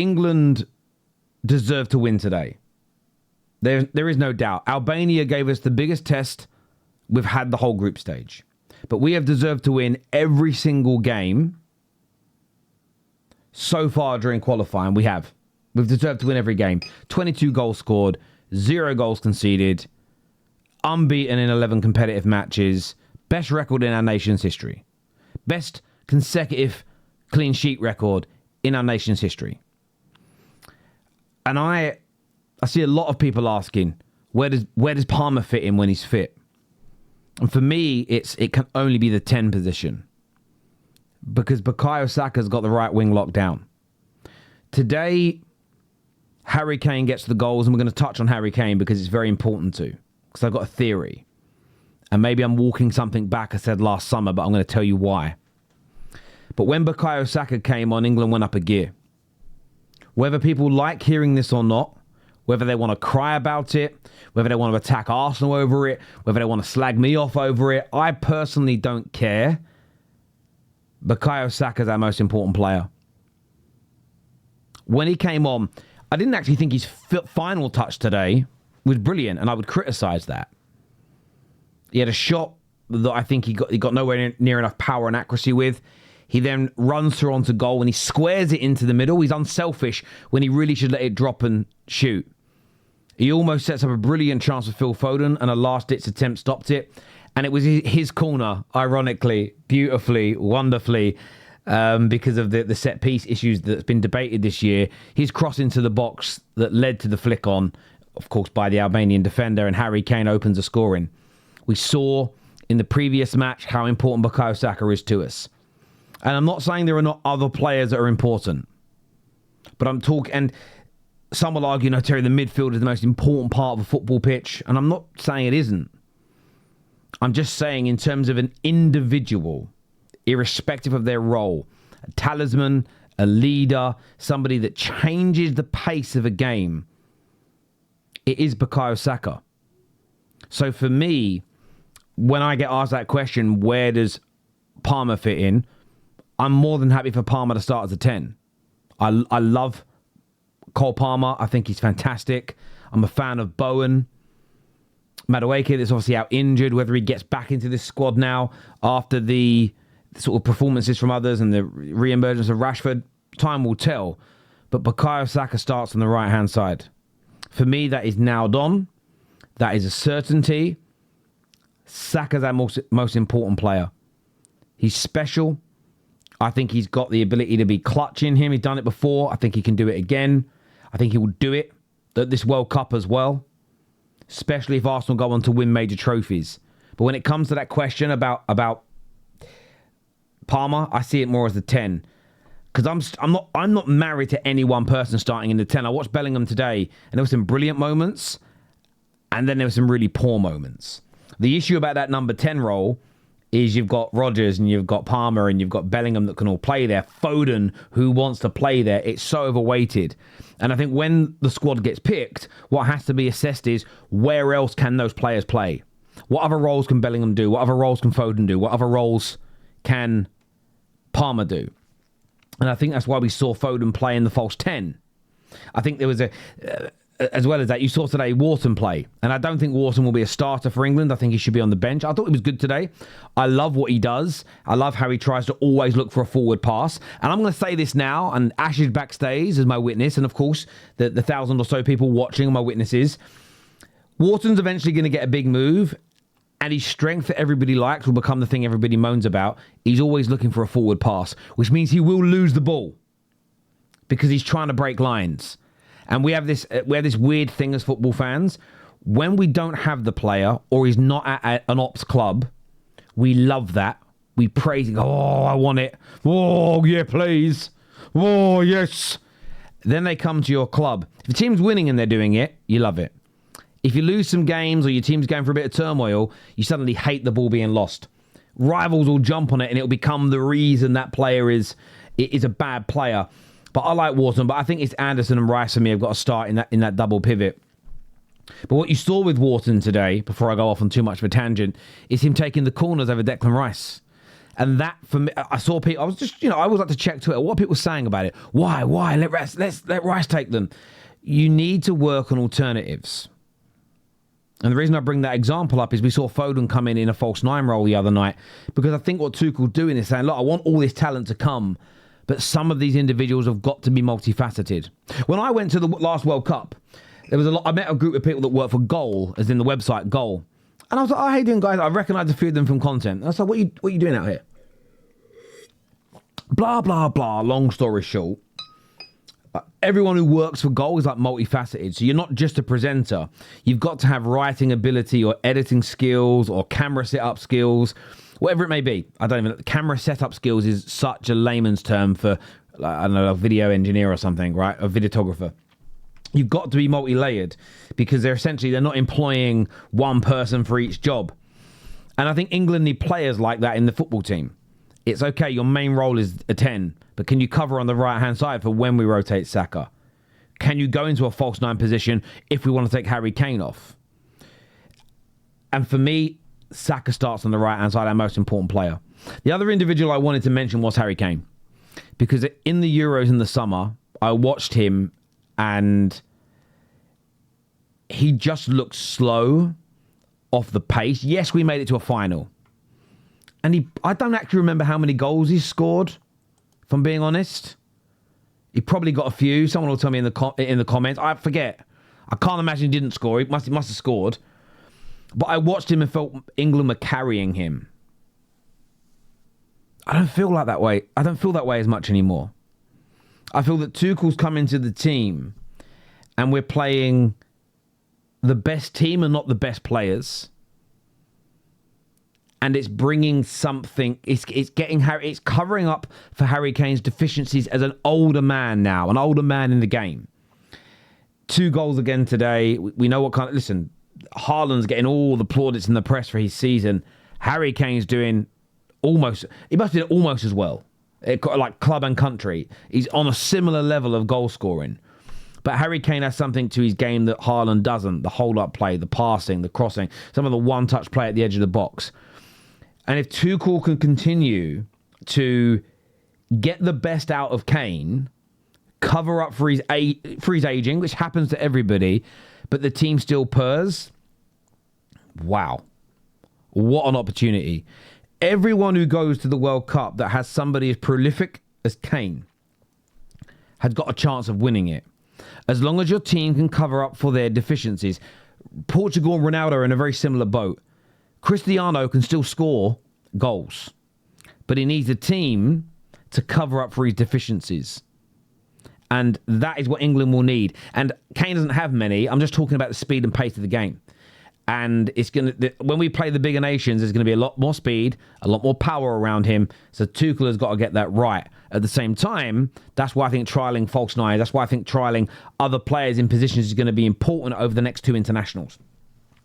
England deserved to win today. There is no doubt. Albania gave us the biggest test we've had the whole group stage. But we have deserved to win every single game so far during qualifying. We have. We've deserved to win every game. 22 goals scored, 0 goals conceded, unbeaten in 11 competitive matches, best record in our nation's history. Best consecutive clean sheet record in our nation's history. And I see a lot of people asking, where does Palmer fit in when he's fit? And for me, it can only be the 10 position. Because Bukayo Saka's got the right wing locked down. Today, Harry Kane gets the goals, and we're going to touch on Harry Kane because it's very important to. Because I've got a theory. And maybe I'm walking something back I said last summer, but I'm going to tell you why. But when Bukayo Saka came on, England went up a gear. Whether people like hearing this or not, whether they want to cry about it, whether they want to attack Arsenal over it, whether they want to slag me off over it, I personally don't care. Bukayo Saka's our most important player. When he came on, I didn't actually think his final touch today was brilliant, and I would criticise that. He had a shot that I think he got nowhere near enough power and accuracy with. He then runs through onto goal and he squares it into the middle. He's unselfish when he really should let it drop and shoot. He almost sets up a brilliant chance for Phil Foden, and a last-ditch attempt stopped it. And it was his corner, ironically, beautifully, wonderfully, because of the set-piece issues that's been debated this year. His cross into the box that led to the flick on, of course, by the Albanian defender, and Harry Kane opens the scoring. We saw in the previous match how important Bukayo Saka is to us. And I'm not saying there are not other players that are important. But I'm talking, and some will argue, no, Terry, the midfield is the most important part of a football pitch. And I'm not saying it isn't. I'm just saying in terms of an individual, irrespective of their role, a talisman, a leader, somebody that changes the pace of a game, it is Bukayo Saka. So for me, when I get asked that question, where does Palmer fit in? I'm more than happy for Palmer to start as a 10. I love Cole Palmer. I think he's fantastic. I'm a fan of Bowen. Madueke is obviously out injured. Whether he gets back into this squad now after the sort of performances from others and the re-emergence of Rashford, time will tell. But Bukayo Saka starts on the right-hand side. For me, that is nailed on. That is a certainty. Saka's our most important player. He's special. I think he's got the ability to be clutch in him. He's done it before. I think he can do it again. I think he will do it at this World Cup as well, especially if Arsenal go on to win major trophies. But when it comes to that question about Palmer, I see it more as a 10. Because I'm not married to any one person starting in the 10. I watched Bellingham today, and there were some brilliant moments, and then there were some really poor moments. The issue about that number 10 role is you've got Rodgers and you've got Palmer and you've got Bellingham that can all play there. Foden, who wants to play there. It's so overweighted. And I think when the squad gets picked, what has to be assessed is where else can those players play? What other roles can Bellingham do? What other roles can Foden do? What other roles can Palmer do? And I think that's why we saw Foden play in the false 10. I think there was as well as that, you saw today Wharton play. And I don't think Wharton will be a starter for England. I think he should be on the bench. I thought he was good today. I love what he does. I love how he tries to always look for a forward pass. And I'm going to say this now, and Ash is backstage as my witness. And of course, the 1,000 or so people watching are my witnesses. Wharton's eventually going to get a big move. And his strength that everybody likes will become the thing everybody moans about. He's always looking for a forward pass, which means he will lose the ball because he's trying to break lines. And we have this weird thing as football fans. When we don't have the player or he's not at an ops club, we love that. We praise him. Oh, I want it. Oh, yeah, please. Oh, yes. Then they come to your club. If the team's winning and they're doing it, you love it. If you lose some games or your team's going for a bit of turmoil, you suddenly hate the ball being lost. Rivals will jump on it and it'll become the reason that player is a bad player. But I like Wharton, but I think it's Anderson and Rice for me have got to start in that double pivot. But what you saw with Wharton today, before I go off on too much of a tangent, is him taking the corners over Declan Rice. And that, for me, I saw people, I was just, I always like to check Twitter. What are people saying about it? Why? Let Rice take them. You need to work on alternatives. And the reason I bring that example up is we saw Foden come in a false nine role the other night, because I think what Tuchel's doing is saying, look, I want all this talent to come, but some of these individuals have got to be multifaceted. When I went to the last World Cup, there was I met a group of people that work for Goal, as in the website Goal. And I was like, oh, how you doing, guys? I recognise a few of them from content. And I was like, what are you doing out here? Blah, blah, blah. Long story short, everyone who works for Goal is like multifaceted. So you're not just a presenter. You've got to have writing ability or editing skills or camera setup skills, whatever it may be. I don't even know. Camera setup skills is such a layman's term for, I don't know, a video engineer or something, right? A videographer. You've got to be multi-layered, because they're not employing one person for each job. And I think England need players like that in the football team. It's okay, your main role is a 10, but can you cover on the right-hand side for when we rotate Saka? Can you go into a false 9 position if we want to take Harry Kane off? And for me, Saka starts on the right-hand side, our most important player. The other individual I wanted to mention was Harry Kane, because in the Euros in the summer, I watched him and he just looked slow off the pace. Yes, we made it to a final. And I don't actually remember how many goals he scored, if I'm being honest. He probably got a few. Someone will tell me in the comments. I forget. I can't imagine he didn't score. He must have scored. But I watched him and felt England were carrying him. I don't feel like that way. I don't feel that way as much anymore. I feel that Tuchel's come into the team and we're playing the best team and not the best players. And it's bringing something, it's covering up for Harry Kane's deficiencies as an older man now, an older man in the game. 2 goals again today. We know what kind of, listen, Haaland's getting all the plaudits in the press for his season. Harry Kane's doing almost, he must be doing almost as well. Like club and country. He's on a similar level of goal scoring. But Harry Kane has something to his game that Haaland doesn't. The hold-up play, the passing, the crossing, some of the one-touch play at the edge of the box. And if Tuchel can continue to get the best out of Kane, cover up for his aging, which happens to everybody, but the team still purrs, wow. What an opportunity. Everyone who goes to the World Cup that has somebody as prolific as Kane has got a chance of winning it. As long as your team can cover up for their deficiencies. Portugal and Ronaldo are in a very similar boat. Cristiano can still score goals, but he needs a team to cover up for his deficiencies. And that is what England will need. And Kane doesn't have many. I'm just talking about the speed and pace of the game. And it's when we play the bigger nations, there's going to be a lot more speed, a lot more power around him. So Tuchel has got to get that right. At the same time, that's why I think trialling false nines, that's why I think trialling other players in positions is going to be important over the next 2 internationals.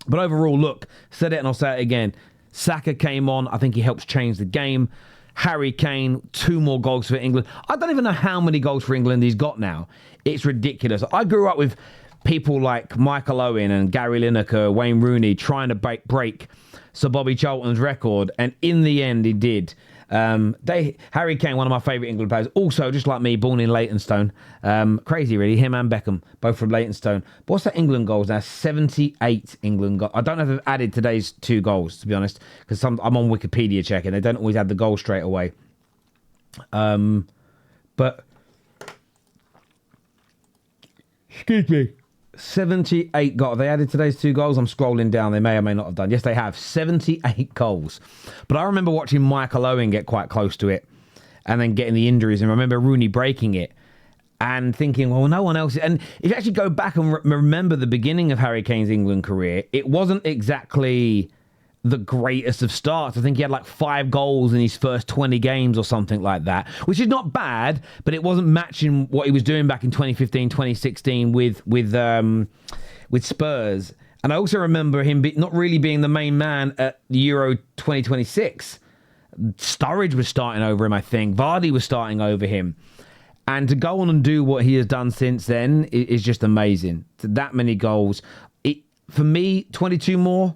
But overall, look, said it and I'll say it again. Saka came on. I think he helps change the game. Harry Kane, 2 more goals for England. I don't even know how many goals for England he's got now. It's ridiculous. I grew up with people like Michael Owen and Gary Lineker, Wayne Rooney trying to break Sir Bobby Charlton's record. And in the end, he did. Harry Kane, one of my favourite England players, also just like me, born in Leytonstone. Crazy really, him and Beckham, both from Leytonstone. But what's that England goals now? 78 England goals. I don't know if they've added today's 2 goals, to be honest, because I'm on Wikipedia checking. They don't always add the goal straight away. But excuse me, 78 goals. They added today's 2 goals. I'm scrolling down. They may or may not have done. Yes, they have. 78 goals. But I remember watching Michael Owen get quite close to it and then getting the injuries. And I remember Rooney breaking it and thinking, well, no one else. And if you actually go back and remember the beginning of Harry Kane's England career, it wasn't exactly the greatest of starts. I think he had like 5 goals in his first 20 games or something like that, which is not bad, but it wasn't matching what he was doing back in 2015, 2016 with Spurs. And I also remember him not really being the main man at Euro 2026. Sturridge was starting over him, I think. Vardy was starting over him. And to go on and do what he has done since then is just amazing. That many goals. For me, 22 more.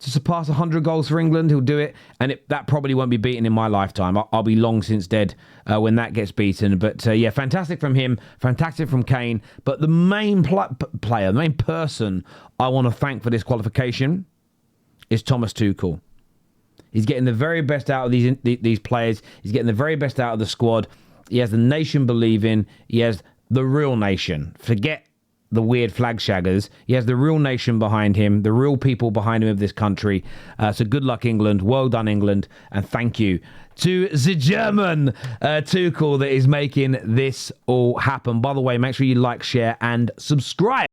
to surpass 100 goals for England. He'll do it, and that probably won't be beaten in my lifetime. I'll be long since dead when that gets beaten. But yeah, fantastic from him, fantastic from Kane. But the main player, the main person I want to thank for this qualification is Thomas Tuchel. He's getting the very best out of these players. He's getting the very best out of the squad. He has the nation believing. He has the real nation. Forget the weird flag shaggers. He has the real nation behind him, the real people behind him of this country. So good luck, England. Well done, England. And thank you to the German Tuchel that is making this all happen. By the way, make sure you like, share, and subscribe.